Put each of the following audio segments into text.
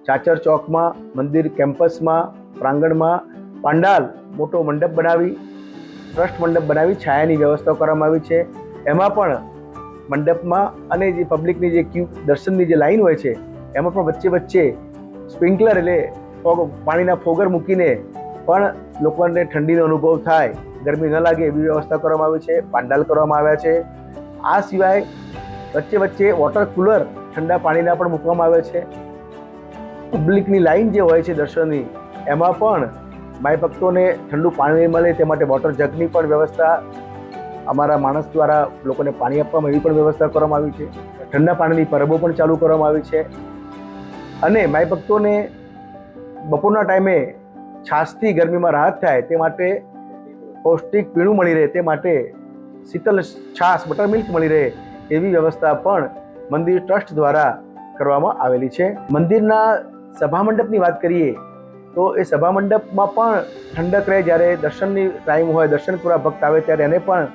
ચાચર ચોકમાં મંદિર કેમ્પસમાં પ્રાંગણમાં પાંડાલ મોટો મંડપ બનાવી ટ્રસ્ટ મંડપ બનાવી છાયાની વ્યવસ્થા કરવામાં આવી છે। એમાં પણ મંડપમાં અને જે પબ્લિકની જે ક્યુ દર્શનની જે લાઈન હોય છે એમાં પણ વચ્ચે વચ્ચે સ્પ્રિંકલર એટલે પાણીના ફોગર મૂકીને પણ લોકોને ઠંડીનો અનુભવ થાય, ગરમી ન લાગે એવી વ્યવસ્થા કરવામાં આવી છે। પાંડાલ કરવામાં આવ્યા છે। આ સિવાય વચ્ચે વચ્ચે વોટર કુલર ઠંડા પાણીના પણ મૂકવામાં આવે છે। પબ્લિકની લાઈન જે હોય છે દર્શનની એમાં પણ માય ભક્તોને ઠંડુ પાણી મળે તે માટે વોટર જગની પણ વ્યવસ્થા અમારા માણસ દ્વારા લોકોને પાણી આપવામાં એવી પણ વ્યવસ્થા કરવામાં આવી છે। ઠંડા પાણીની પરબો પણ ચાલુ કરવામાં આવી છે અને માય ભક્તોને બપોરના ટાઈમે છાશથી ગરમીમાં રાહત થાય તે માટે પૌષ્ટિક પીણું મળી રહે તે માટે શીતલ છાશ બટર મિલ્ક મળી રહે એવી વ્યવસ્થા પણ મંદિર ટ્રસ્ટ દ્વારા કરવામાં આવેલી છે। મંદિરના સભા મંડપની વાત કરીએ તો એ સભા મંડપમાં પણ ઠંડક રહે, જ્યારે દર્શનની ટાઈમ હોય, દર્શન કરવા ભક્ત આવે ત્યારે એને પણ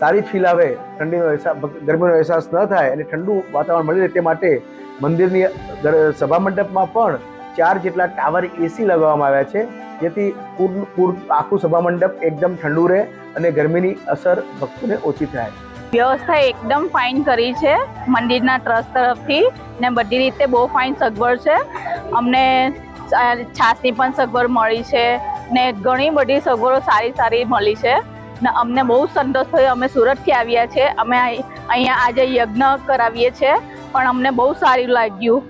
સારી ફીલ આવે, ઠંડીનો અહેસાસ ગરમીનો અહેસાસ ન થાય અને ઠંડુ વાતાવરણ મળી રહે તે માટે મંદિરની સભા મંડપમાં પણ 4 જેટલા ટાવર એસી લગાવવામાં આવ્યા છે, જેથી આખું સભા મંડપ એકદમ ઠંડુ રહે અને ગરમીની અસર ભક્તોને ઓછી થાય। વ્યવસ્થા એકદમ ફાઇન કરી છે મંદિરના ટ્રસ્ટ તરફથી ને બધી રીતે બહુ ફાઇન સગવડ છે। અમને છાશની પણ સગવડ મળી છે ને ઘણી બધી સગવડો સારી મળી છે ને અમને બહુ સંતોષ થયો। અમે સુરતથી આવ્યા છે, અમે અહીંયા આજે યજ્ઞ કરાવીએ છીએ પણ અમને બહુ સારું લાગ્યું।